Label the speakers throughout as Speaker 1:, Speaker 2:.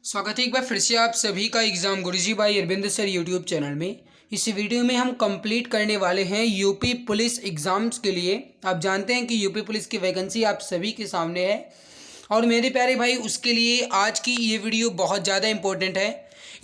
Speaker 1: स्वागत है एक बार फिर से आप सभी का एग्ज़ाम गुरुजी भाई अरविंद सर यूट्यूब चैनल में। इस वीडियो में हम कंप्लीट करने वाले हैं यूपी पुलिस एग्ज़ाम्स के लिए। आप जानते हैं कि यूपी पुलिस की वैकेंसी आप सभी के सामने है और मेरे प्यारे भाई उसके लिए आज की ये वीडियो बहुत ज़्यादा इंपॉर्टेंट है।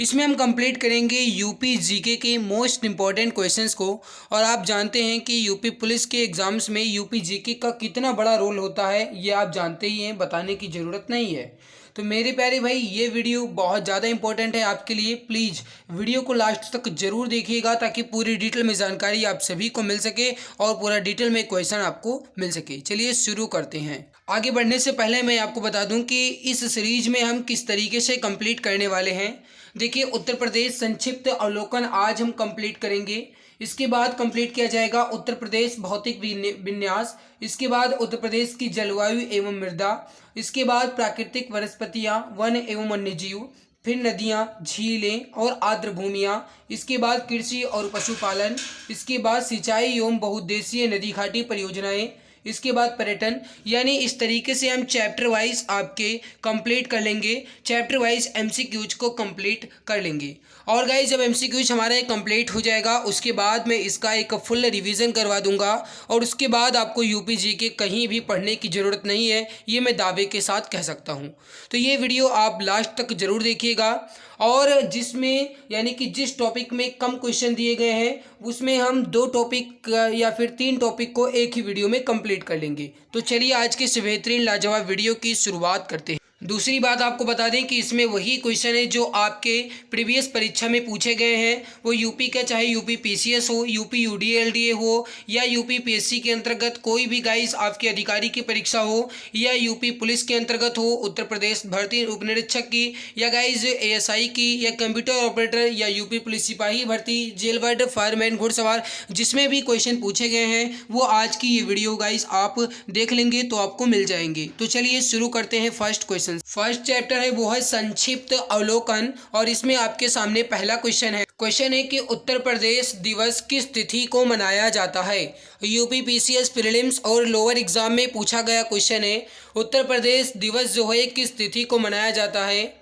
Speaker 1: इसमें हम कंप्लीट करेंगे यूपी जीके के मोस्ट इम्पॉर्टेंट क्वेश्चंस को। और आप जानते हैं कि यूपी पुलिस के एग्ज़ाम्स में यूपी जीके का कितना बड़ा रोल होता है, ये आप जानते ही हैं, बताने की ज़रूरत नहीं है। तो मेरे प्यारे भाई ये वीडियो बहुत ज़्यादा इंपॉर्टेंट है आपके लिए। प्लीज़ वीडियो को लास्ट तक ज़रूर देखिएगा ताकि पूरी डिटेल में जानकारी आप सभी को मिल सके और पूरा डिटेल में क्वेश्चन आपको मिल सके। चलिए शुरू करते हैं। आगे बढ़ने से पहले मैं आपको बता दूं कि इस सीरीज में हम किस तरीके से कंप्लीट करने वाले हैं। देखिए, उत्तर प्रदेश संक्षिप्त अवलोकन आज हम कंप्लीट करेंगे। इसके बाद कंप्लीट किया जाएगा उत्तर प्रदेश भौतिक विन्यास। इसके बाद उत्तर प्रदेश की जलवायु एवं मृदा। इसके बाद प्राकृतिक वनस्पतियाँ, वन एवं वन्यजीव। फिर नदियाँ, झीलें और आर्द्र भूमियाँ। इसके बाद कृषि और पशुपालन। इसके बाद सिंचाई एवं बहुउद्देशीय नदी घाटी परियोजनाएं। इसके बाद पर्यटन। यानी इस तरीके से हम चैप्टर वाइज आपके कंप्लीट कर लेंगे। चैप्टर वाइज एमसीक्यूज को कंप्लीट कर लेंगे। और गाइस, जब एमसीक्यूज हमारा कंप्लीट हो जाएगा उसके बाद मैं इसका एक फुल रिवीजन करवा दूंगा और उसके बाद आपको यूपी जीके कहीं भी पढ़ने की ज़रूरत नहीं है, ये मैं दावे के साथ कह सकता हूँ। तो ये वीडियो आप लास्ट तक ज़रूर देखिएगा। और जिसमें यानी कि जिस टॉपिक में कम क्वेश्चन दिए गए हैं उसमें हम 2 टॉपिक या फिर 3 टॉपिक को एक ही वीडियो में कंप्लीट कर लेंगे। तो चलिए आज के इस बेहतरीन लाजवाब वीडियो की शुरुआत करते हैं। दूसरी बात आपको बता दें कि इसमें वही क्वेश्चन है जो आपके प्रीवियस परीक्षा में पूछे गए हैं। वो यूपी का, चाहे यूपी पीसीएस हो, यूपी यूडीएलडीए हो या यूपी पीएससी के अंतर्गत कोई भी गाइस आपकी अधिकारी की परीक्षा हो, या यूपी पुलिस के अंतर्गत हो, उत्तर प्रदेश भर्ती उपनिरीक्षक की, या गाइस एएसआई की, या कंप्यूटर ऑपरेटर, या यूपी पुलिस सिपाही भर्ती, जेल वार्ड, फायरमैन, घुड़सवार, जिसमें भी क्वेश्चन पूछे गए हैं वो आज की ये वीडियो गाइस आप देख लेंगे तो आपको मिल जाएंगे। तो चलिए शुरू करते हैं फर्स्ट क्वेश्चन। फर्स्ट चैप्टर है वो है संक्षिप्त अवलोकन और इसमें आपके सामने पहला क्वेश्चन है कि उत्तर प्रदेश दिवस किस तिथि को मनाया जाता है। यूपी पीसीएस प्रीलिम्स और लोअर एग्जाम में पूछा गया क्वेश्चन है। उत्तर प्रदेश दिवस जो है किस तिथि को मनाया जाता है।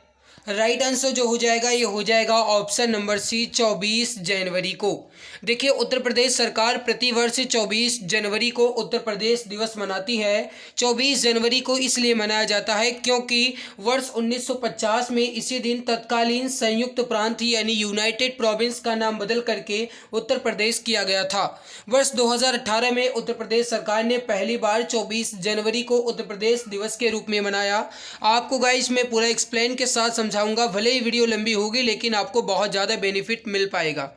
Speaker 1: राइट आंसर जो हो जाएगा ये हो जाएगा ऑप्शन नंबर सी, 24 जनवरी को। देखिए, उत्तर प्रदेश सरकार प्रतिवर्ष 24 जनवरी को उत्तर प्रदेश दिवस मनाती है। 24 जनवरी को इसलिए मनाया जाता है क्योंकि वर्ष 1950 में इसी दिन तत्कालीन संयुक्त प्रांत यानी यूनाइटेड प्रोविंस का नाम बदल करके उत्तर प्रदेश किया गया था। वर्ष 2018 में उत्तर प्रदेश सरकार ने पहली बार 24 जनवरी को उत्तर प्रदेश दिवस के रूप में मनाया। आपको गाइस मैं पूरा एक्सप्लेन के साथ समझाऊंगा, भले ही वीडियो लंबी होगी लेकिन आपको बहुत ज़्यादा बेनिफिट मिल पाएगा।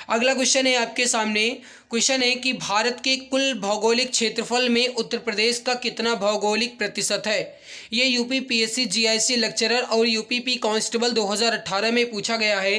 Speaker 1: अगला क्वेश्चन है आपके सामने। क्वेश्चन है कि भारत के कुल भौगोलिक क्षेत्रफल में उत्तर प्रदेश का कितना भौगोलिक प्रतिशत है। ये यूपी पीएससी जीआईसी लेक्चरर और यूपीपी कांस्टेबल 2018 में पूछा गया है।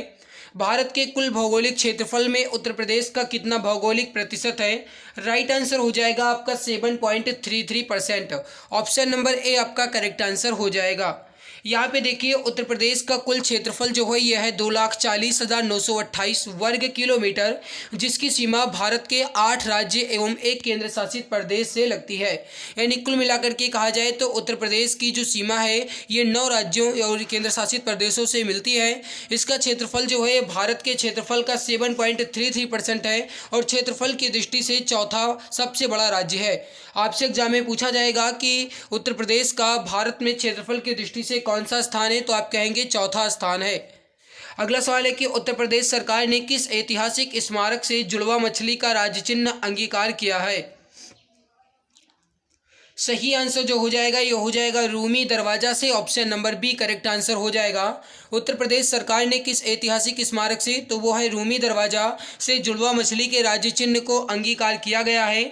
Speaker 1: भारत के कुल भौगोलिक क्षेत्रफल में उत्तर प्रदेश का कितना भौगोलिक प्रतिशत है। राइट आंसर हो जाएगा आपका 7.33%। ऑप्शन नंबर ए आपका करेक्ट आंसर हो जाएगा। यहाँ पे देखिए, उत्तर प्रदेश का कुल क्षेत्रफल जो है यह है 2,40,928 वर्ग किलोमीटर, जिसकी सीमा भारत के 8 राज्य एवं 1 केंद्र शासित प्रदेश से लगती है। यानी कुल मिलाकर के कहा जाए तो उत्तर प्रदेश की जो सीमा है ये 9 राज्यों और केंद्र शासित प्रदेशों से मिलती है। इसका क्षेत्रफल जो है भारत के क्षेत्रफल का 7.33% है और क्षेत्रफल की दृष्टि से चौथा सबसे बड़ा राज्य है। आपसे एग्जाम में पूछा जाएगा कि उत्तर प्रदेश का भारत में क्षेत्रफल की दृष्टि से कौन सा स्थान है, तो आप कहेंगे चौथा स्थान है। अगला सवाल है कि उत्तर प्रदेश सरकार ने किस ऐतिहासिक स्मारक से जुड़वा मछली का राज्य चिन्ह अंगीकार किया है। सही आंसर जो हो जाएगा ये हो जाएगा रूमी दरवाजा से। Option number B correct answer हो जाएगा। उत्तर प्रदेश सरकार ने किस ऐतिहासिक स्मारक से, तो वो है रूमी दरवाजा से जुड़वा मछली के राज्य चिन्ह को अंगीकार किया गया है।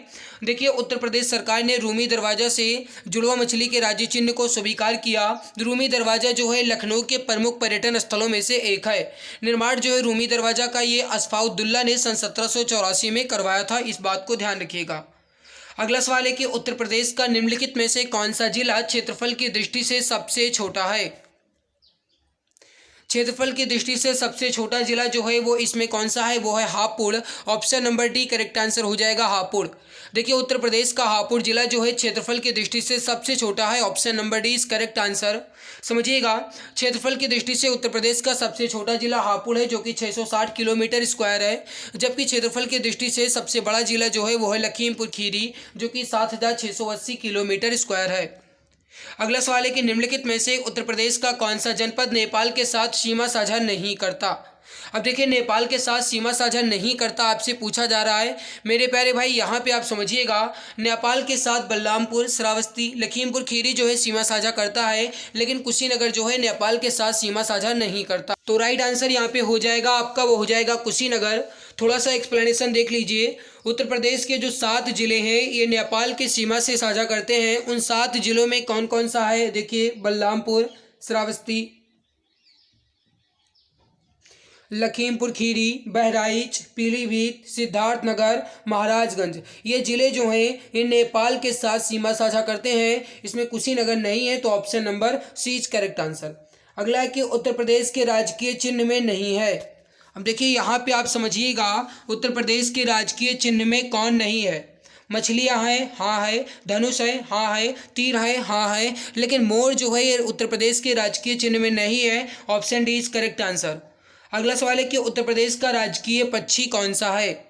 Speaker 1: देखिए, उत्तर प्रदेश सरकार ने रूमी दरवाजा से जुड़वा मछली के राज्य चिन्ह को स्वीकार किया। रूमी दरवाजा जो है लखनऊ के प्रमुख पर्यटन स्थलों में से एक है। निर्माण जो है रूमी दरवाजा का ये असफाउद्दौला ने सन 1784 में करवाया था, इस बात को ध्यान रखिएगा। अगला सवाल है कि उत्तर प्रदेश का निम्नलिखित में से कौन सा जिला क्षेत्रफल की दृष्टि से सबसे छोटा है। क्षेत्रफल की दृष्टि से सबसे छोटा जिला जो है वो इसमें कौन सा है, वो है Hapur. Option number D correct answer हो जाएगा हापुड़। देखिए उत्तर प्रदेश का हापुड़ जिला जो है क्षेत्रफल की दृष्टि से सबसे छोटा है। Option number D is correct answer. समझिएगा, क्षेत्रफल की दृष्टि से उत्तर प्रदेश का सबसे छोटा जिला हापुड़ है जो कि 660 किलोमीटर स्क्वायर है, जबकि क्षेत्रफल की दृष्टि से सबसे बड़ा जिला जो है वो है लखीमपुर खीरी जो कि 7680 किलोमीटर स्क्वायर है। अगला सवाल है कि निम्नलिखित में से उत्तर प्रदेश का कौन सा जनपद नेपाल के साथ सीमा साझा नहीं करता। अब देखिए नेपाल के साथ सीमा साझा नहीं करता आपसे पूछा जा रहा है मेरे प्यारे भाई। यहाँ पे आप समझिएगा, नेपाल के साथ बलरामपुर, श्रावस्ती, लखीमपुर खीरी जो है सीमा साझा करता है, लेकिन कुशीनगर जो है नेपाल के साथ सीमा साझा नहीं करता। तो राइट आंसर यहाँ पे हो जाएगा आपका, वो हो जाएगा कुशीनगर। थोड़ा सा एक्सप्लेनेशन देख लीजिए। उत्तर प्रदेश के जो 7 जिले हैं ये नेपाल की सीमा से साझा करते हैं। उन 7 जिलों में कौन कौन सा है, देखिए बलरामपुर, श्रावस्ती, लखीमपुर खीरी, बहराइच, पीलीभीत, सिद्धार्थनगर, महाराजगंज, ये ज़िले जो हैं ये नेपाल के साथ सीमा साझा करते हैं। इसमें कुशीनगर नहीं है, तो option number C is correct answer. अगला है कि उत्तर प्रदेश के राजकीय चिन्ह में नहीं है। अब देखिए यहाँ पे आप समझिएगा, उत्तर प्रदेश के राजकीय चिन्ह में कौन नहीं है। मछलियाँ हैं, हाँ है। धनुष है, हाँ है। तीर है, हाँ है। लेकिन मोर जो है ये उत्तर प्रदेश के राजकीय चिन्ह में नहीं है। Option D is correct answer. अगला सवाल है कि उत्तर प्रदेश का राजकीय पक्षी कौन सा है।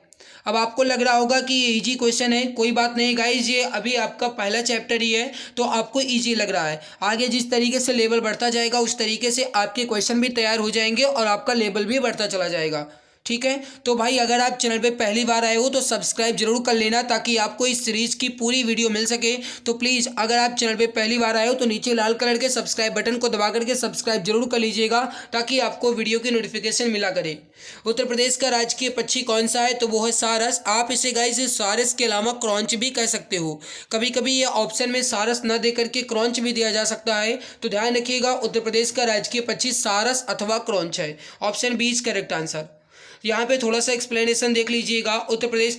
Speaker 1: अब आपको लग रहा होगा कि ये इजी क्वेश्चन है, कोई बात नहीं गाइज, ये अभी आपका पहला चैप्टर ही है तो आपको इजी लग रहा है। आगे जिस तरीके से लेवल बढ़ता जाएगा उस तरीके से आपके क्वेश्चन भी तैयार हो जाएंगे और आपका लेवल भी बढ़ता चला जाएगा। ठीक है, तो भाई अगर आप चैनल पे पहली बार आए हो तो सब्सक्राइब जरूर कर लेना ताकि आपको इस सीरीज की पूरी वीडियो मिल सके। तो प्लीज़ अगर आप चैनल पे पहली बार आए हो तो नीचे लाल कलर के सब्सक्राइब बटन को दबा करके सब्सक्राइब जरूर कर लीजिएगा ताकि आपको वीडियो की नोटिफिकेशन मिला करे। उत्तर प्रदेश का राजकीय पक्षी कौन सा है, तो वो है सारस। आप इसे गाइस सारस के अलावा क्रॉन्च भी कह सकते हो। कभी कभी ये ऑप्शन में सारस न दे करके क्रॉन्च भी दिया जा सकता है, तो ध्यान रखिएगा उत्तर प्रदेश का राजकीय पक्षी सारस अथवा क्रॉन्च है। Option B is correct answer. यहाँ पे थोड़ा सा एक्सप्लेनेशन देख लीजिएगा। उत्तर प्रदेश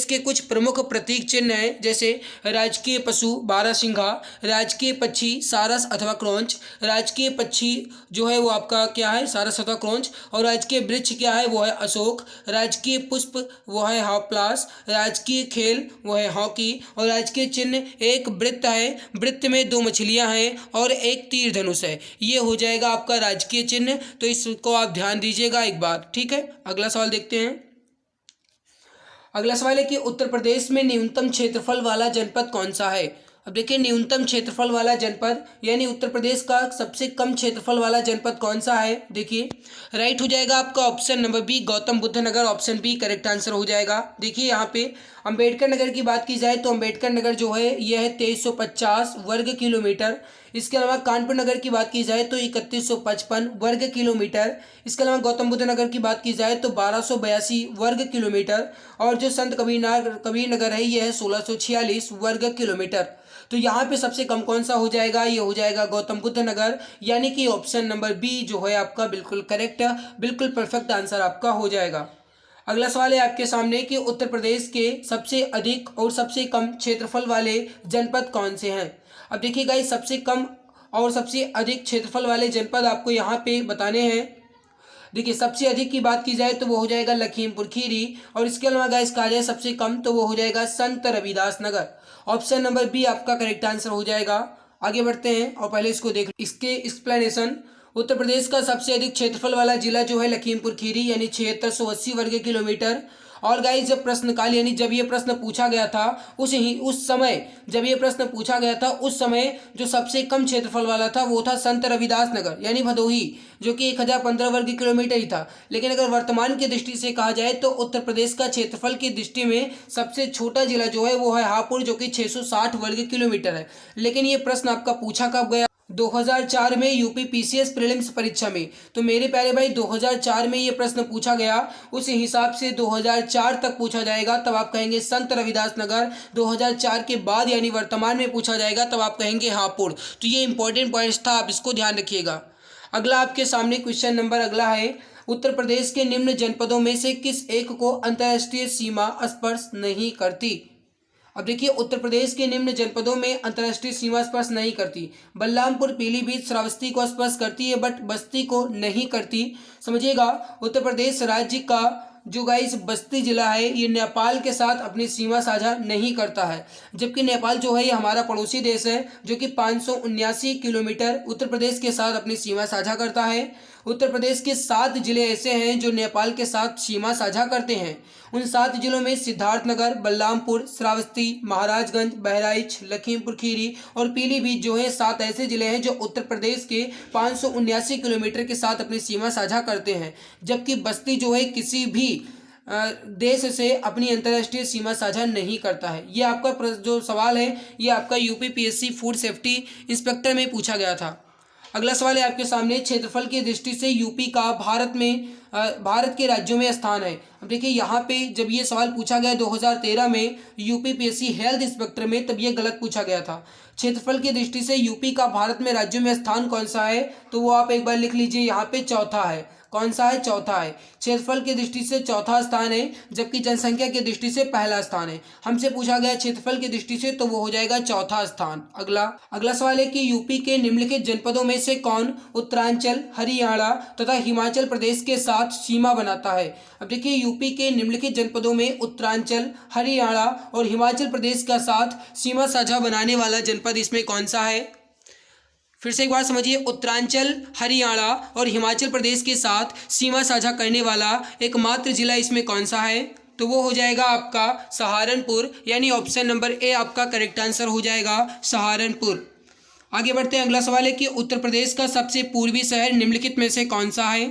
Speaker 1: के कुछ प्रमुख प्रतीक चिन्ह हैं, जैसे राजकीय पशु बारहसिंघा, राजकीय पक्षी सारस अथवा क्रॉन्च, राजकीय पक्षी जो है वो आपका क्या है, सारस अथवा क्रॉन्च, और राजकीय वृक्ष क्या है, वो है अशोक, राजकीय पुष्प वो है हॉप्लास, राजकीय खेल वो है हॉकी, और राजकीय चिन्ह एक वृत्त है, वृत्त में 2 मछलियाँ हैं और एक तीर धनुष है। ये हो जाएगा आपका राजकीय चिन्ह, तो इसको आप ध्यान दीजिएगा एक बार। ठीक है, अगला सवाल देखते हैं। अगला सवाल है कि उत्तर प्रदेश में न्यूनतम क्षेत्रफल वाला जनपद कौन सा है। अब देखिए न्यूनतम क्षेत्रफल वाला जनपद यानी उत्तर प्रदेश का सबसे कम क्षेत्रफल वाला जनपद कौन सा है, देखिए राइट हो जाएगा आपका option number B Gautam Buddh Nagar. Option B correct answer हो जाएगा। देखिए यहाँ पे अंबेडकर नगर की बात की जाए तो अंबेडकर नगर जो है यह है 2350 वर्ग किलोमीटर। इसके अलावा कानपुर नगर की बात की जाए तो 3155 वर्ग किलोमीटर। इसके अलावा गौतम बुद्ध नगर की बात की जाए तो 1282 वर्ग किलोमीटर, और जो संत कबीर नगर है यह है 1646 वर्ग किलोमीटर। तो यहाँ पे सबसे कम कौन सा हो जाएगा, ये हो जाएगा गौतम बुद्ध नगर, यानी कि ऑप्शन नंबर बी जो है आपका बिल्कुल करेक्ट, बिल्कुल परफेक्ट आंसर आपका हो जाएगा। अगला सवाल है आपके सामने कि उत्तर प्रदेश के सबसे अधिक और सबसे कम क्षेत्रफल वाले जनपद कौन से हैं। अब देखिए गाइस, सबसे कम और सबसे अधिक क्षेत्रफल वाले जनपद आपको यहाँ पे बताने हैं। देखिए सबसे अधिक की बात की जाए तो वो हो जाएगा लखीमपुर खीरी, और इसके अलावा गाइस कहा जाए सबसे कम तो वो हो जाएगा संत Ravidas Nagar. Option number B आपका करेक्ट आंसर हो जाएगा। आगे बढ़ते हैं और पहले इसको देख इसके एक्सप्लेनेशन। उत्तर प्रदेश का सबसे अधिक क्षेत्रफल वाला जिला जो है लखीमपुर खीरी यानी 7680 वर्ग किलोमीटर। और गाइस जब प्रश्नकाल यानी जब ये प्रश्न पूछा गया था उस समय जो सबसे कम क्षेत्रफल वाला था वो था संत रविदास नगर यानी भदोही, जो कि 1015 वर्ग किलोमीटर ही था। लेकिन अगर वर्तमान की दृष्टि से कहा जाए तो उत्तर प्रदेश का क्षेत्रफल की दृष्टि में सबसे छोटा जिला जो है वो है हापुड़, जो कि 660 वर्ग किलोमीटर है। लेकिन ये प्रश्न आपका पूछा कब गया, 2004 में यूपी पीसीएस प्रीलिम्स परीक्षा में। तो मेरे प्यारे भाई 2004 में ये प्रश्न पूछा गया, उस हिसाब से 2004 तक पूछा जाएगा तब आप कहेंगे संत रविदास नगर। 2004 के बाद यानी वर्तमान में पूछा जाएगा तब आप कहेंगे हापुड़। तो ये इंपॉर्टेंट पॉइंट्स था, आप इसको ध्यान रखिएगा। अगला आपके सामने क्वेश्चन नंबर अगला है, उत्तर प्रदेश के निम्न जनपदों में से किस एक को अंतर्राष्ट्रीय सीमा स्पर्श नहीं करती। अब देखिए उत्तर प्रदेश के निम्न जनपदों में अंतर्राष्ट्रीय सीमा स्पर्श नहीं करती। बलरामपुर, पीलीभीत, श्रावस्ती को स्पर्श करती है बट बस्ती को नहीं करती। समझिएगा, उत्तर प्रदेश राज्य का जो गाइस बस्ती जिला है ये नेपाल के साथ अपनी सीमा साझा नहीं करता है, जबकि नेपाल जो है ये हमारा पड़ोसी देश है जो कि 579 किलोमीटर उत्तर प्रदेश के साथ अपनी सीमा साझा करता है। उत्तर प्रदेश के 7 जिले ऐसे हैं जो नेपाल के साथ सीमा साझा करते हैं। उन 7 जिलों में सिद्धार्थनगर, बलरामपुर, श्रावस्ती, महाराजगंज, बहराइच, लखीमपुर खीरी और पीलीभीत जो है 7 ऐसे जिले हैं जो उत्तर प्रदेश के 579 किलोमीटर के साथ अपनी सीमा साझा करते हैं, जबकि बस्ती जो है किसी भी देश से अपनी अंतर्राष्ट्रीय सीमा साझा नहीं करता है। ये आपका जो सवाल है ये आपका यूपीपीएससी फूड सेफ्टी इंस्पेक्टर में पूछा गया था। अगला सवाल है आपके सामने, क्षेत्रफल की दृष्टि से यूपी का भारत के राज्यों में स्थान है। अब देखिए यहाँ पे जब ये सवाल पूछा गया 2013 में यूपीपीएससी हेल्थ इंस्पेक्टर में, तब ये गलत पूछा गया था। क्षेत्रफल की दृष्टि से यूपी का भारत में राज्यों में स्थान कौन सा है, तो वो आप एक बार लिख लीजिए, यहाँ पे चौथा है। कौन सा है? चौथा है। क्षेत्रफल की दृष्टि से चौथा स्थान है, जबकि जनसंख्या की दृष्टि से पहला स्थान है। हमसे पूछा गया क्षेत्रफल की दृष्टि से, तो वो हो जाएगा चौथा स्थान। अगला सवाल है कि यूपी के निम्नलिखित जनपदों में से कौन उत्तरांचल, हरियाणा तथा हिमाचल प्रदेश के साथ सीमा बनाता है। अब देखिए यूपी के निम्नलिखित जनपदों में उत्तरांचल, हरियाणा और हिमाचल प्रदेश का साथ सीमा साझा बनाने वाला जनपद इसमें कौन सा है? फिर से एक बार समझिए, उत्तरांचल, हरियाणा और हिमाचल प्रदेश के साथ सीमा साझा करने वाला एकमात्र जिला इसमें कौन सा है, तो वो हो जाएगा आपका सहारनपुर, यानी ऑप्शन नंबर ए आपका करेक्ट आंसर हो जाएगा सहारनपुर। आगे बढ़ते हैं। अगला सवाल है कि उत्तर प्रदेश का सबसे पूर्वी शहर निम्नलिखित में से कौन सा है,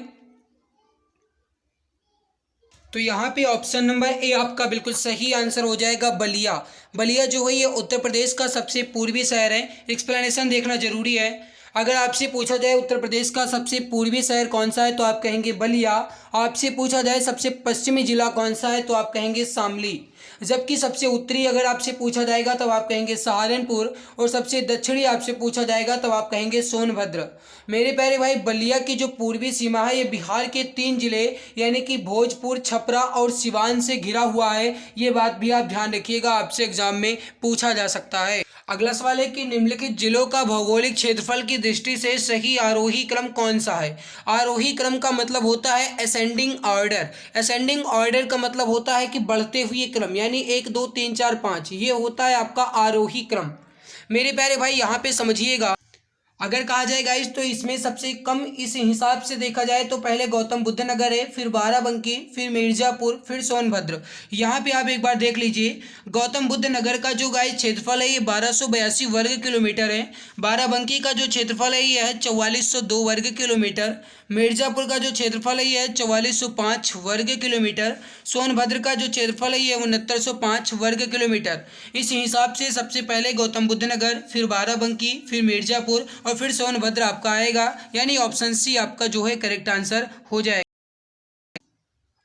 Speaker 1: तो यहाँ पे ऑप्शन नंबर ए आपका बिल्कुल सही आंसर हो जाएगा बलिया। बलिया जो है ये उत्तर प्रदेश का सबसे पूर्वी शहर है। एक्सप्लेनेशन देखना जरूरी है। अगर आपसे पूछा जाए उत्तर प्रदेश का सबसे पूर्वी शहर कौन सा है तो आप कहेंगे बलिया। आपसे पूछा जाए सबसे पश्चिमी जिला कौन सा है तो आप कहेंगे शामली। जबकि सबसे उत्तरी अगर आपसे पूछा जाएगा तब आप कहेंगे सहारनपुर, और सबसे दक्षिणी आपसे पूछा जाएगा तब आप कहेंगे सोनभद्र। मेरे प्यारे भाई, बलिया की जो पूर्वी सीमा है ये बिहार के 3 जिले यानी कि भोजपुर, छपरा और सिवान से घिरा हुआ है। ये बात भी आप ध्यान रखिएगा, आपसे एग्जाम में पूछा जा सकता है। अगला सवाल है कि निम्नलिखित जिलों का भौगोलिक क्षेत्रफल की दृष्टि से सही आरोही क्रम कौन सा है। आरोही क्रम का मतलब होता है असेंडिंग ऑर्डर। असेंडिंग ऑर्डर का मतलब होता है कि बढ़ते हुए क्रम, यानी 1 2 3 4 5, ये होता है आपका आरोही क्रम। मेरे प्यारे भाई यहाँ पे समझिएगा, अगर कहा जाए गाइस तो इसमें सबसे कम इस हिसाब से देखा जाए तो पहले गौतम बुद्ध नगर है, फिर बाराबंकी, फिर मिर्जापुर, फिर सोनभद्र। यहाँ पे आप एक बार देख लीजिए, गौतम बुद्ध नगर का जो गाइस क्षेत्रफल है ये 1282 वर्ग किलोमीटर है। बाराबंकी का जो क्षेत्रफल है ये है 4402 वर्ग किलोमीटर। मिर्जापुर का जो क्षेत्रफल है ये है 4405 वर्ग किलोमीटर। सोनभद्र का जो क्षेत्रफल है ये 6905 वर्ग किलोमीटर। इस हिसाब से सबसे पहले गौतम बुद्ध नगर, फिर बाराबंकी, फिर मिर्जापुर और फिर सोनभद्र आपका आएगा, यानी ऑप्शन सी आपका जो है करेक्ट आंसर हो जाएगा।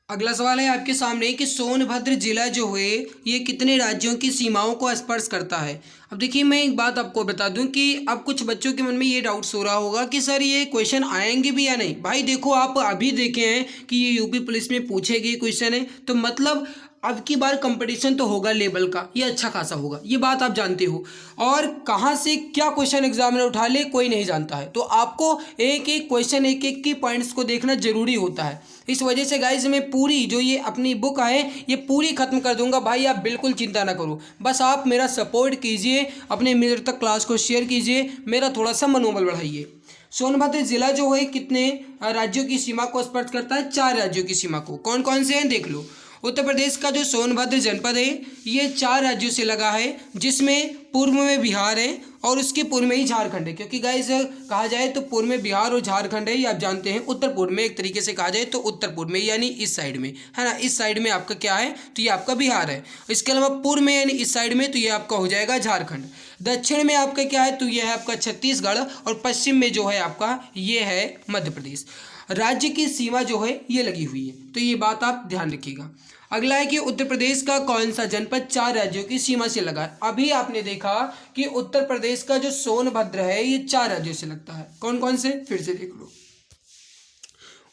Speaker 1: अगला सवाल है आपके सामने कि सोनभद्र जिला जो है ये कितने राज्यों की सीमाओं को स्पर्श करता है। अब देखिए मैं एक बात आपको बता दूं कि अब कुछ बच्चों के मन में ये डाउट्स हो रहा होगा कि सर ये क्वेश्चन आएंगे भी या नहीं। भाई देखो, आप अभी देखे हैं कि ये यूपी पुलिस में पूछे गए क्वेश्चन है, तो मतलब अब की बार कंपटीशन तो होगा लेवल का, ये अच्छा खासा होगा, ये बात आप जानते हो। और कहाँ से क्या क्वेश्चन एग्जाम में उठा ले कोई नहीं जानता है, तो आपको एक एक क्वेश्चन, एक एक की पॉइंट्स को देखना जरूरी होता है। इस वजह से गाइज मैं पूरी जो ये अपनी बुक है ये पूरी खत्म कर दूंगा। भाई आप बिल्कुल चिंता ना करो, बस आप मेरा सपोर्ट कीजिए, अपने मित्र तक क्लास को शेयर कीजिए, मेरा थोड़ा सा मनोबल बढ़ाइए। सोनभद्र जिला जो है कितने राज्यों की सीमा को स्पर्श करता है? 4 राज्यों की सीमा को। कौन कौन से हैं देख लो। उत्तर प्रदेश का जो सोनभद्र जनपद है ये 4 राज्यों से लगा है, जिसमें पूर्व में बिहार है और उसके पूर्व में ही झारखंड है। क्योंकि गाइस कहा जाए तो पूर्व में बिहार और झारखंड है, ये आप जानते हैं। उत्तर पूर्व में एक तरीके से कहा जाए तो उत्तर पूर्व में, यानी इस साइड में है ना, इस साइड में आपका क्या है तो ये आपका बिहार है। इसके अलावा पूर्व में यानी इस साइड में तो ये आपका हो जाएगा झारखंड। दक्षिण में आपका क्या है तो ये है आपका छत्तीसगढ़, और पश्चिम में जो है आपका ये है मध्य प्रदेश। राज्य की सीमा जो है ये लगी हुई है, तो ये बात आप ध्यान रखिएगा। अगला है कि उत्तर प्रदेश का कौन सा जनपद 4 राज्यों की सीमा से लगा है। अभी आपने देखा कि उत्तर प्रदेश का जो सोनभद्र है ये 4 राज्यों से लगता है। कौन कौन से? फिर से देख लो।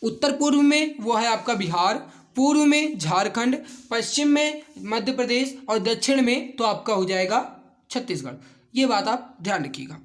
Speaker 1: उत्तर पूर्व में वो है आपका बिहार, पूर्व में झारखंड, पश्चिम में मध्य प्रदेश और दक्षिण में तो आपका हो जाएगा छत्तीसगढ़। ये बात आप ध्यान रखिएगा।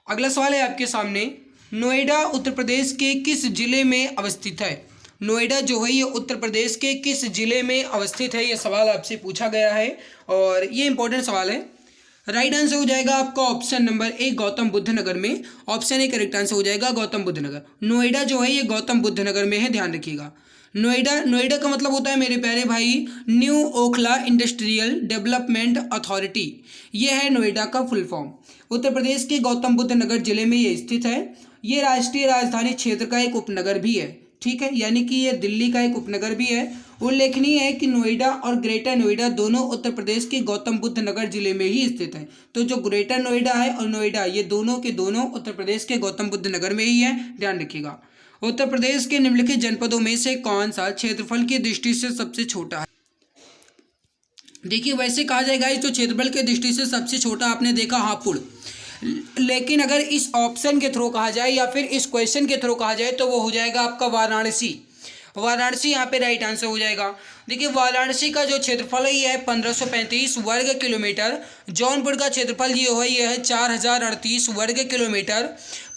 Speaker 1: अगला सवाल है आपके सामने, नोएडा उत्तर प्रदेश के किस जिले में अवस्थित है? नोएडा जो है ये उत्तर प्रदेश के किस जिले में अवस्थित है, ये सवाल आपसे पूछा गया है और ये इंपॉर्टेंट सवाल है। राइट आंसर हो जाएगा आपका option number A, Gautam Buddh Nagar में। ऑप्शन ए करेक्ट आंसर हो जाएगा, गौतम बुद्ध नगर। नोएडा जो है ये गौतम बुद्ध नगर में है, ध्यान रखिएगा। नोएडा का मतलब होता है मेरे प्यारे भाई new Okhla industrial development authority. ये है नोएडा का फुल फॉर्म। उत्तर प्रदेश के गौतम बुद्ध नगर जिले में ये स्थित है। ये राष्ट्रीय राजधानी क्षेत्र का एक उपनगर भी है, ठीक है, यानी कि ये दिल्ली का एक उपनगर भी है। उल्लेखनीय है कि नोएडा और ग्रेटर नोएडा दोनों उत्तर प्रदेश के गौतम बुद्ध नगर जिले में ही स्थित है। तो जो ग्रेटर नोएडा है और नोएडा ये दोनों के दोनों उत्तर प्रदेश के गौतम बुद्ध नगर में ही है, ध्यान रखिएगा। उत्तर प्रदेश के निम्नलिखित जनपदों में से कौन सा क्षेत्रफल की दृष्टि से सबसे छोटा है? देखिए वैसे कहा जाएगा इस तो क्षेत्रफल की दृष्टि से सबसे छोटा आपने देखा हापुड़, लेकिन अगर इस ऑप्शन के थ्रू कहा जाए या फिर इस क्वेश्चन के थ्रू कहा जाए तो वो हो जाएगा आपका वाराणसी। वाराणसी यहाँ पे राइट आंसर हो जाएगा। देखिए वाराणसी का जो क्षेत्रफल है ये है 1535 वर्ग किलोमीटर। जौनपुर का क्षेत्रफल ये है 4038 वर्ग किलोमीटर।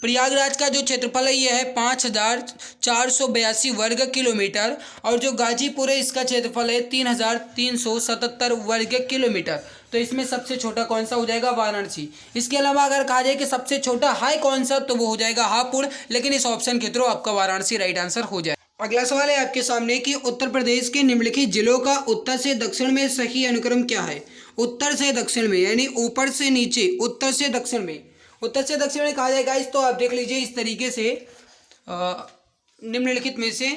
Speaker 1: प्रयागराज का जो क्षेत्रफल है ये है 5482 वर्ग किलोमीटर। और जो गाजीपुर है इसका क्षेत्रफल है 3377 वर्ग किलोमीटर। तो इसमें सबसे छोटा कौन सा हो जाएगा? वाराणसी। इसके अलावा अगर कहा जाए कि सबसे छोटा है कौन सा तो वो हो जाएगा हापुड़, लेकिन इस ऑप्शन के थ्रू आपका वाराणसी राइट आंसर हो जाए। अगला सवाल है आपके सामने कि उत्तर प्रदेश के निम्नलिखित जिलों का उत्तर से दक्षिण में सही अनुक्रम क्या है? उत्तर से दक्षिण में यानी ऊपर से नीचे, उत्तर से दक्षिण में। उत्तर से दक्षिण में कहा जाएगा इस तो आप देख लीजिए इस तरीके से निम्नलिखित में से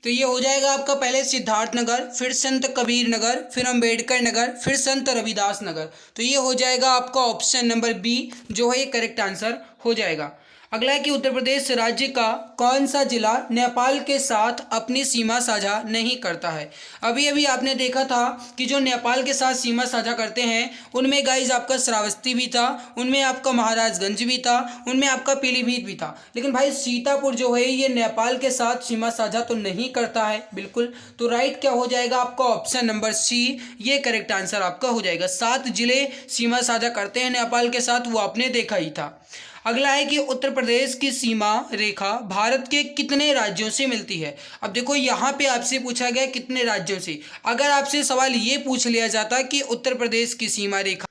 Speaker 1: तो ये हो जाएगा आपका पहले सिद्धार्थ नगर, फिर संत कबीर नगर, फिर अंबेडकर नगर, फिर संत रविदास नगर। तो ये हो जाएगा आपका ऑप्शन नंबर बी जो है ये करेक्ट आंसर हो जाएगा। अगला है कि उत्तर प्रदेश राज्य का कौन सा जिला नेपाल के साथ अपनी सीमा साझा नहीं करता है? अभी अभी आपने देखा था कि जो नेपाल के साथ सीमा साझा करते हैं उनमें गाइज आपका श्रावस्ती भी था, उनमें आपका महाराजगंज भी था, उनमें आपका पीलीभीत भी था। लेकिन भाई सीतापुर जो है ये नेपाल के साथ सीमा साझा तो नहीं करता है बिल्कुल। तो राइट क्या हो जाएगा आपका ऑप्शन नंबर सी, ये करेक्ट आंसर आपका हो जाएगा। 7 जिले सीमा साझा करते हैं नेपाल के साथ, वो आपने देखा ही था। अगला है कि उत्तर प्रदेश की सीमा रेखा भारत के कितने राज्यों से मिलती है? अब देखो यहाँ पे आपसे पूछा गया कितने राज्यों से। अगर आपसे सवाल ये पूछ लिया जाता कि उत्तर प्रदेश की सीमा रेखा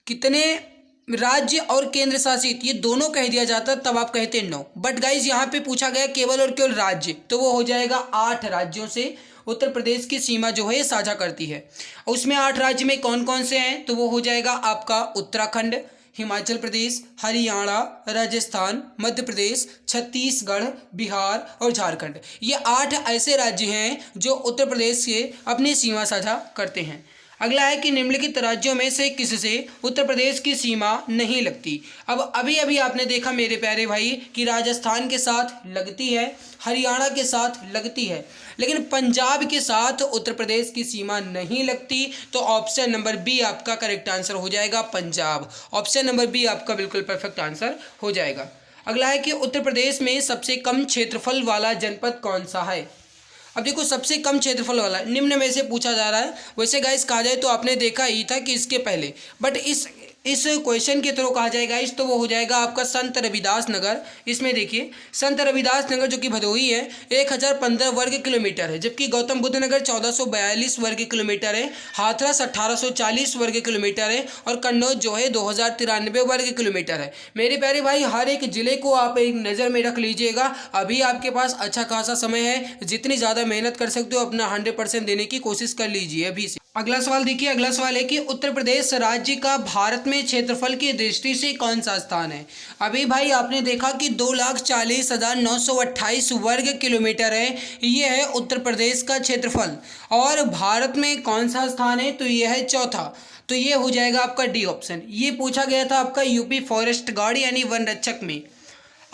Speaker 1: कितने राज्य और केंद्र शासित ये दोनों कह दिया जाता तब आप कहते 9। बट गाइज यहाँ पे पूछा गया केवल और केवल राज्य, तो वो हो जाएगा 8 राज्यों से उत्तर प्रदेश की सीमा जो है साझा करती है। उसमें 8 राज्य में कौन कौन से हैं? तो वो हो जाएगा आपका उत्तराखंड, हिमाचल प्रदेश, हरियाणा, राजस्थान, मध्य प्रदेश, छत्तीसगढ़, बिहार और झारखंड। ये 8 ऐसे राज्य हैं जो उत्तर प्रदेश से अपनी सीमा साझा करते हैं। अगला है कि निम्नलिखित राज्यों में से किससे उत्तर प्रदेश की सीमा नहीं लगती? अब अभी अभी आपने देखा मेरे प्यारे भाई कि राजस्थान के साथ लगती है, हरियाणा के साथ लगती है, लेकिन पंजाब के साथ उत्तर प्रदेश की सीमा नहीं लगती। तो ऑप्शन नंबर बी आपका करेक्ट आंसर हो जाएगा, पंजाब। ऑप्शन नंबर बी आपका बिल्कुल परफेक्ट आंसर हो जाएगा। अगला है कि उत्तर प्रदेश में सबसे कम क्षेत्रफल वाला जनपद कौन सा है? अब देखो सबसे कम क्षेत्रफल वाला निम्न में से पूछा जा रहा है। वैसे गाइस कहा जाए तो आपने देखा ही था कि इसके पहले, बट इस क्वेश्चन के थ्रू कहा जाएगा इस तो वो हो जाएगा आपका संत रविदास नगर। इसमें देखिए संत रविदास नगर जो कि भदोही है 1015 वर्ग किलोमीटर है, जबकि गौतम बुद्ध नगर 1442 वर्ग किलोमीटर है, हाथरस 1840 वर्ग किलोमीटर है और कन्नौज जो है 2093 वर्ग किलोमीटर है। मेरे प्यारे भाई हर एक जिले को आप एक नज़र में रख लीजिएगा। अभी आपके पास अच्छा खासा समय है, जितनी ज़्यादा मेहनत कर सकते हो अपना 100% देने की कोशिश कर लीजिए अभी से। अगला सवाल देखिए, अगला सवाल है कि उत्तर प्रदेश राज्य का भारत में क्षेत्रफल की दृष्टि से कौन सा स्थान है? अभी भाई आपने देखा कि 2,40,928 वर्ग किलोमीटर है, ये है उत्तर प्रदेश का क्षेत्रफल। और भारत में कौन सा स्थान है? तो ये है चौथा। तो ये हो जाएगा आपका डी ऑप्शन। ये पूछा गया था आपका यूपी फॉरेस्ट गार्ड यानी वन रक्षक में।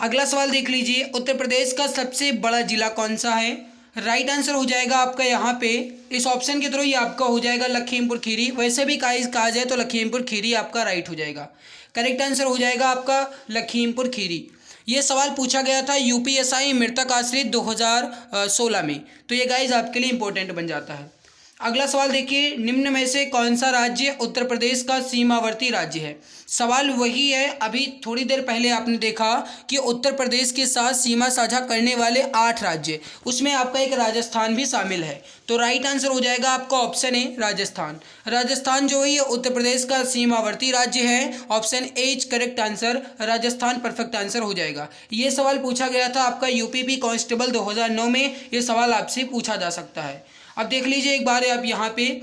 Speaker 1: अगला सवाल देख लीजिए, उत्तर प्रदेश का सबसे बड़ा जिला कौन सा है? राइट आंसर हो जाएगा आपका यहाँ पे इस ऑप्शन के थ्रू ये आपका हो जाएगा लखीमपुर खीरी। वैसे भी कहा जाए तो लखीमपुर खीरी आपका राइट हो जाएगा, करेक्ट आंसर हो जाएगा आपका लखीमपुर खीरी। ये सवाल पूछा गया था यूपीएसआई मृतक आश्रित 2016 में। तो ये गाइज आपके लिए इंपॉर्टेंट बन जाता है। अगला सवाल देखिए, निम्न में से कौन सा राज्य उत्तर प्रदेश का सीमावर्ती राज्य है। सवाल वही है, अभी थोड़ी देर पहले आपने देखा कि उत्तर प्रदेश के साथ सीमा साझा करने वाले 8 राज्य, उसमें आपका एक राजस्थान भी शामिल है। तो राइट आंसर हो जाएगा आपका ऑप्शन ए राजस्थान। राजस्थान जो है ये उत्तर प्रदेश का सीमावर्ती राज्य है। Option A is correct answer, Rajasthan perfect answer हो जाएगा। ये सवाल पूछा गया था आपका यूपीपी कांस्टेबल 2009 में, ये सवाल आपसे पूछा जा सकता है। अब देख लीजिए एक बार आप यहाँ पे,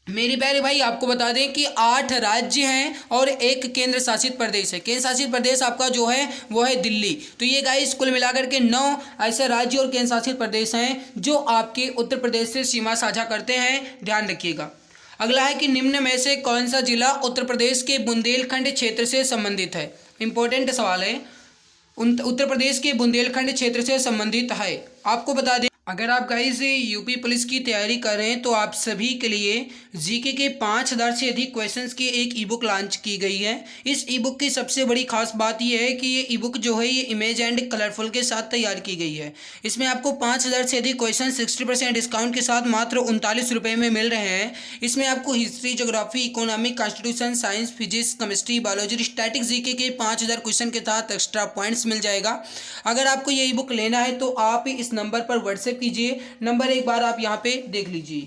Speaker 1: मेरे प्यारे भाई आपको बता दें कि 8 राज्य हैं और एक केंद्र शासित प्रदेश है। केंद्र शासित प्रदेश आपका जो है वो है दिल्ली। तो ये गाइस कुल मिलाकर के 9 ऐसे राज्य और केंद्र शासित प्रदेश हैं जो आपके उत्तर प्रदेश से सीमा साझा करते हैं, ध्यान रखिएगा। अगला है कि निम्न में से कौन सा जिला उत्तर प्रदेश के बुंदेलखंड क्षेत्र से संबंधित है। इंपॉर्टेंट सवाल है, उत्तर प्रदेश के बुंदेलखंड क्षेत्र से संबंधित है। आपको बता दें, अगर आप गाइस यूपी पुलिस की तैयारी कर रहे हैं तो आप सभी के लिए जीके के 5000 से अधिक क्वेश्चंस की एक ई बुक लॉन्च की गई है। इस ई बुक की सबसे बड़ी खास बात यह है कि ये ई बुक जो है ये इमेज एंड कलरफुल के साथ तैयार की गई है। इसमें आपको 5000 से अधिक क्वेश्चन 60% डिस्काउंट के साथ मात्र 39 रुपये में मिल रहे हैं। इसमें आपको history, geography, economic, constitution, science, physics, chemistry, biology, static, GK के 5000 क्वेश्चन के साथ एक्स्ट्रा पॉइंट्स मिल जाएगा। अगर आपको ये ई बुक लेना है तो आप इस नंबर पर व्हाट्सएप कीजिए। नंबर एक बार आप यहाँ पे देख लीजिए,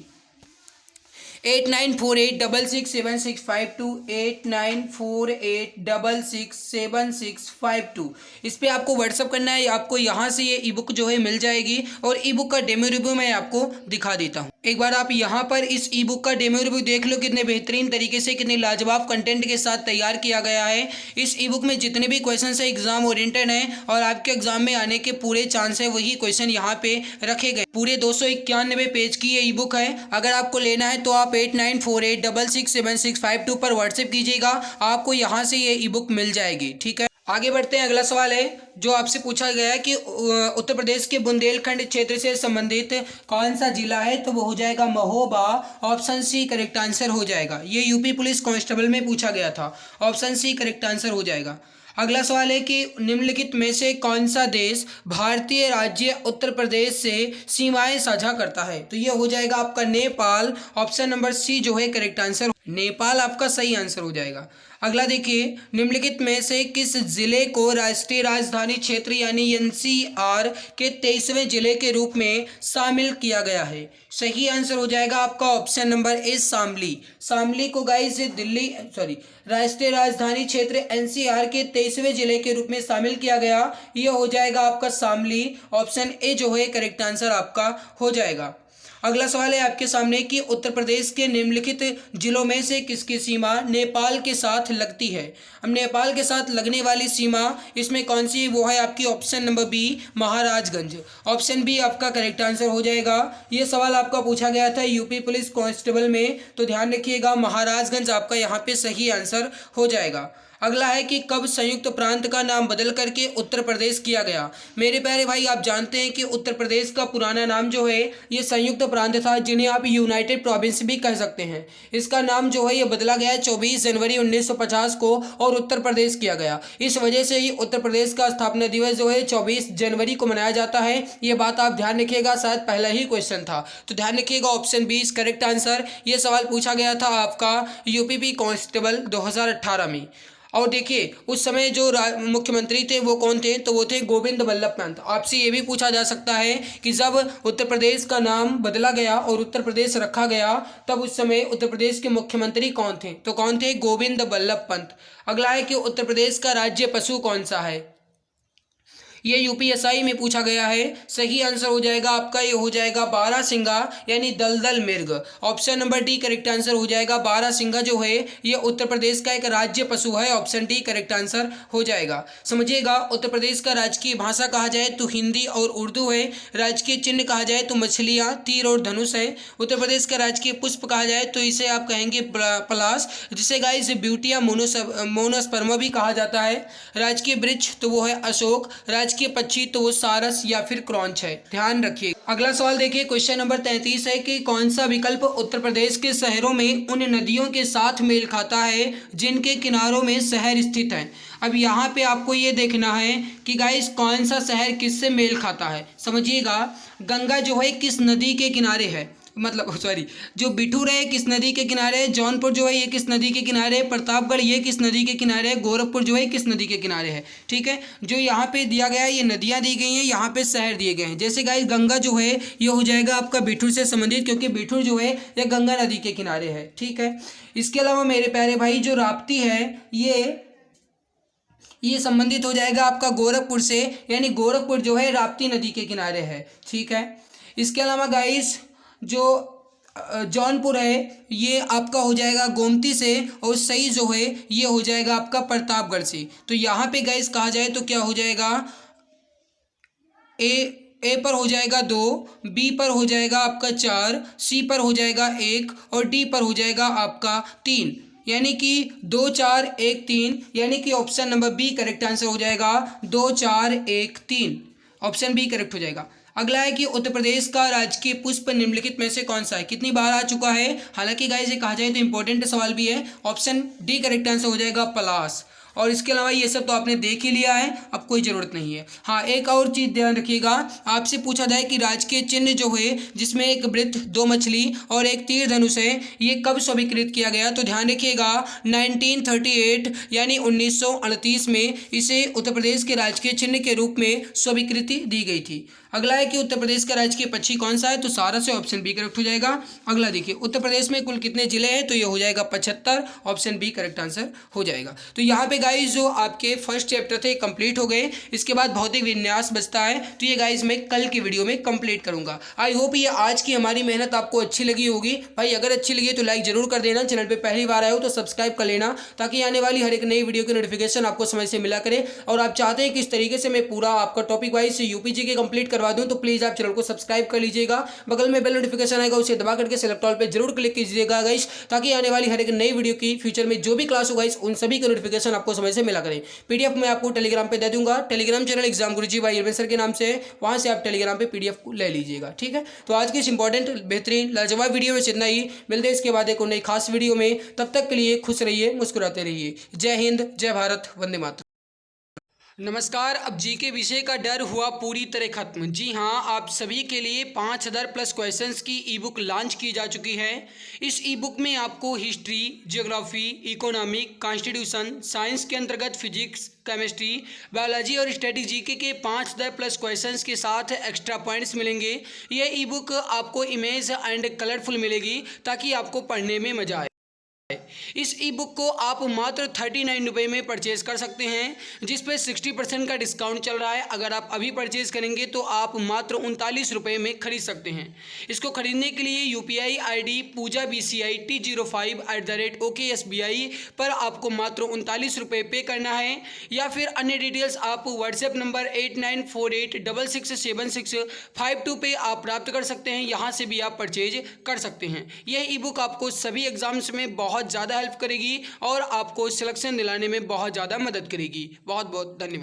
Speaker 1: 8948667652, 8948667652। इस पे आपको व्हाट्सअप करना है। आपको यहाँ से ये ई बुक जो है मिल जाएगी और ई बुक का डेमो रिव्यू मैं आपको दिखा देता हूँ। एक बार आप यहाँ पर इस ई बुक का डेमो रिव्यू देख लो, कितने बेहतरीन तरीके से, कितने लाजवाब कंटेंट के साथ तैयार किया गया है। इस ई बुक में जितने भी क्वेश्चन है एग्जाम ओरिएंटेड हैं और आपके एग्जाम में आने के पूरे चांस है, वही क्वेश्चन यहाँ पे रखे गए। पूरे 291 पेज की ये ई बुक है। अगर आपको लेना है तो आप 8948667652 पर व्हाट्सएप कीजिएगा, आपको यहाँ से ये ई बुक मिल जाएगी। ठीक है, आगे बढ़ते हैं। अगला सवाल है जो आपसे पूछा गया है कि उत्तर प्रदेश के बुंदेलखंड क्षेत्र से संबंधित कौन सा जिला है, तो वो हो जाएगा Mahoba. Option C correct answer हो जाएगा। ये यूपी पुलिस कांस्टेबल में पूछा गया था, ऑप्शन सी करेक्ट आंसर हो जाएगा। अगला सवाल है कि निम्नलिखित में से कौन सा देश भारतीय राज्य उत्तर प्रदेश से सीमाएं साझा करता है, तो ये हो जाएगा आपका नेपाल। ऑप्शन नंबर सी जो है करेक्ट आंसर, नेपाल आपका सही आंसर हो जाएगा। अगला देखिए, निम्नलिखित में से किस जिले को राष्ट्रीय राजधानी क्षेत्र यानी एनसीआर के 23वें जिले के रूप में शामिल किया गया है। सही आंसर हो जाएगा आपका ऑप्शन नंबर ए शामली। शामली को गाइस राष्ट्रीय राजधानी क्षेत्र एनसीआर के 23वें जिले के रूप में शामिल किया गया। यह हो जाएगा आपका शामली। ऑप्शन ए जो है करेक्ट आंसर आपका हो जाएगा। अगला सवाल है आपके सामने कि उत्तर प्रदेश के निम्नलिखित जिलों में से किसकी सीमा नेपाल के साथ लगती है। अब नेपाल के साथ लगने वाली सीमा इसमें कौन सी, वो है आपकी option number B Maharajganj. Option B आपका करेक्ट आंसर हो जाएगा। ये सवाल आपका पूछा गया था यूपी पुलिस कांस्टेबल में, तो ध्यान रखिएगा महाराजगंज आपका यहाँ पे सही आंसर हो जाएगा। अगला है कि कब संयुक्त प्रांत का नाम बदल करके उत्तर प्रदेश किया गया। मेरे प्यारे भाई आप जानते हैं कि उत्तर प्रदेश का पुराना नाम जो है ये संयुक्त प्रांत था, जिन्हें आप यूनाइटेड प्रोविंस भी कह सकते हैं। इसका नाम जो है ये बदला गया 24 जनवरी 1950 को और उत्तर प्रदेश किया गया। इस वजह से ही उत्तर प्रदेश का स्थापना दिवस जो है 24 जनवरी को मनाया जाता है। ये बात आप ध्यान रखिएगा, शायद पहला ही क्वेश्चन था, तो ध्यान रखिएगा option B is correct answer. ये सवाल पूछा गया था आपका यूपीपी कांस्टेबल 2018 में। और देखिए उस समय जो मुख्यमंत्री थे वो कौन थे, तो वो थे गोविंद बल्लभ पंत। आपसे ये भी पूछा जा सकता है कि जब उत्तर प्रदेश का नाम बदला गया और उत्तर प्रदेश रखा गया तब उस समय उत्तर प्रदेश के मुख्यमंत्री कौन थे, तो कौन थे, गोविंद बल्लभ पंत। अगला है कि उत्तर प्रदेश का राज्य पशु कौन सा है, ये यूपीएसआई में पूछा गया है। सही आंसर हो जाएगा आपका, ये हो जाएगा बारहसिंगा यानी दलदल मृग। Option number D correct answer हो जाएगा। बारहसिंगा जो है ये उत्तर प्रदेश का एक राज्य पशु है। ऑप्शन डी करेक्ट आंसर हो जाएगा। समझिएगा, उत्तर प्रदेश का राजकीय भाषा कहा जाए तो हिंदी और उर्दू है। राजकीय चिन्ह कहा जाए तो मछलियाँ, तीर और धनुष है। उत्तर प्रदेश का राजकीय पुष्प कहा जाए तो इसे आप कहेंगे पलाश, जिसे गाइस ब्यूटिया मोनोस्पर्मा भी कहा जाता है। राजकीय वृक्ष तो वो है अशोक। राजकीय पक्षी तो वो सारस या फिर क्रॉन्च है, ध्यान रखिए। अगला सवाल देखिए, क्वेश्चन नंबर 33 है कि कौन सा विकल्प उत्तर प्रदेश के शहरों में उन नदियों के साथ मेल खाता है जिनके किनारों में शहर स्थित है। अब यहाँ पे आपको ये देखना है कि गाइस कौन सा शहर किससे मेल खाता है। समझिएगा, गंगा जो है किस नदी के किनारे है, मतलब सॉरी, जो बिठूर है किस नदी के किनारे है, जौनपुर जो है ये किस नदी के किनारे है, प्रतापगढ़ ये किस नदी के किनारे है, गोरखपुर जो है किस नदी के किनारे है। ठीक है, जो यहाँ पे दिया गया है ये नदियाँ दी गई हैं, यहाँ पे शहर दिए गए हैं। जैसे गाइस गंगा जो है ये हो जाएगा आपका बिठूर से संबंधित, क्योंकि बिठूर जो है ये गंगा नदी के किनारे है। ठीक है, इसके अलावा मेरे प्यारे भाई जो राप्ती है ये संबंधित हो जाएगा आपका गोरखपुर से, यानी गोरखपुर जो है राप्ती नदी के किनारे है। ठीक है, इसके अलावा गाइस जो जौनपुर है ये आपका हो जाएगा गोमती से, और सही जो है ये हो जाएगा आपका प्रतापगढ़ से। तो यहाँ पे गाइस कहा जाए तो क्या हो जाएगा, ए पर हो जाएगा 2, बी पर हो जाएगा आपका 4, सी पर हो जाएगा 1 और डी पर हो जाएगा आपका 3, यानी कि 2 4 1 3, यानी कि option number B correct answer हो जाएगा। 2 4 1 3 ऑप्शन बी करेक्ट हो जाएगा। अगला है कि उत्तर प्रदेश का राजकीय पुष्प निम्नलिखित में से कौन सा है। कितनी बार आ चुका है, हालांकि गाइस ये कहा जाए तो इंपॉर्टेंट सवाल भी है। ऑप्शन डी करेक्ट आंसर हो जाएगा पलाश। और इसके अलावा ये सब तो आपने देख ही लिया है, अब कोई ज़रूरत नहीं है। हाँ, एक और चीज़ ध्यान रखिएगा, आपसे पूछा जाए कि राजकीय चिन्ह जो है जिसमें एक वृत्त, 2 मछली और एक तीर धनुष है, ये कब स्वीकृत किया गया, तो ध्यान रखिएगा 1938 यानी 1938 में इसे उत्तर प्रदेश के राजकीय चिन्ह के रूप में स्वीकृति दी गई थी। अगला है कि उत्तर प्रदेश का राजकीय पक्षी कौन सा है, तो सारस से, ऑप्शन बी करेक्ट हो जाएगा। अगला देखिए, उत्तर प्रदेश में कुल कितने जिले हैं, तो ये हो जाएगा 75, ऑप्शन बी करेक्ट आंसर हो जाएगा। तो यहाँ पे गाइस जो आपके फर्स्ट चैप्टर थे कंप्लीट हो गए। इसके बाद भौतिक विन्यास बचता है, तो ये गाइस मैं कल की वीडियो में कंप्लीट करूंगा। आई होप ये आज की हमारी मेहनत आपको अच्छी लगी होगी। भाई अगर अच्छी लगी तो लाइक जरूर कर देना, चैनल पर पहली बार आए हो तो सब्सक्राइब कर लेना, ताकि आने वाली हर एक नई वीडियो की नोटिफिकेशन आपको समय से मिला करे। और आप चाहते हैं कि इस तरीके से मैं पूरा आपका टॉपिक वाइज यूपीजी के कंप्लीट करवा दूं, तो प्लीज आप चैनल को सब्सक्राइब कर लीजिएगा। बगल में बेल नोटिफिकेशन आएगा उसे दबा करके सेलेक्ट ऑल पे जरूर क्लिक कीजिएगा गाइस, ताकि आने वाली हर एक नई वीडियो की फ्यूचर में जो भी क्लास होगा उन सभी का नोटिफिकेशन आपको समय से मिला करे। पीडीएफ मैं आपको टेलीग्राम पे दे दूंगा, टेलीग्राम चैनल एग्जाम गुरुजी भाई अरविंद सर के नाम से, वहां से आप टेलीग्राम पे पीडीएफ ले लीजिएगा। ठीक है, तो आज की इस इंपॉर्टेंट बेहतरीन लाजवाब वीडियो में इतना ही। मिलते हैं इसके बाद एक नई खास वीडियो में, तब तक के लिए खुश रहिए, मुस्कुराते रहिए। जय हिंद, जय भारत, वंदे मातरम। नमस्कार, अब जी के विषय का डर हुआ पूरी तरह खत्म। जी हाँ, आप सभी के लिए 5000 प्लस क्वेश्चंस की ई बुक लॉन्च की जा चुकी है। इस ई बुक में आपको history, geography, economic, constitution, science के अंतर्गत फिजिक्स, केमिस्ट्री, बायोलॉजी और स्टैटिक जीके के 5000 प्लस क्वेश्चंस के साथ एक्स्ट्रा पॉइंट्स मिलेंगे। यह ई बुक आपको इमेज एंड कलरफुल मिलेगी, ताकि आपको पढ़ने में मजा आए। इस ई बुक को आप मात्र 39 रुपये में परचेज कर सकते हैं, जिस पे 60% का डिस्काउंट चल रहा है। अगर आप अभी परचेज करेंगे तो आप मात्र 39 रुपये में खरीद सकते हैं। इसको खरीदने के लिए UPI ID पूजा BCI T05@OKSBI पर आपको मात्र 39 रुपये पे करना है, या फिर अन्य डिटेल्स आप व्हाट्सएप नंबर 8948667652 पे आप प्राप्त कर सकते हैं। यहाँ से भी आप परचेज कर सकते हैं। यह ई बुक आपको सभी एग्जाम्स में बहुत ज़्यादा हेल्प करेगी और आपको सिलेक्शन दिलाने में बहुत ज़्यादा मदद करेगी। बहुत बहुत धन्यवाद।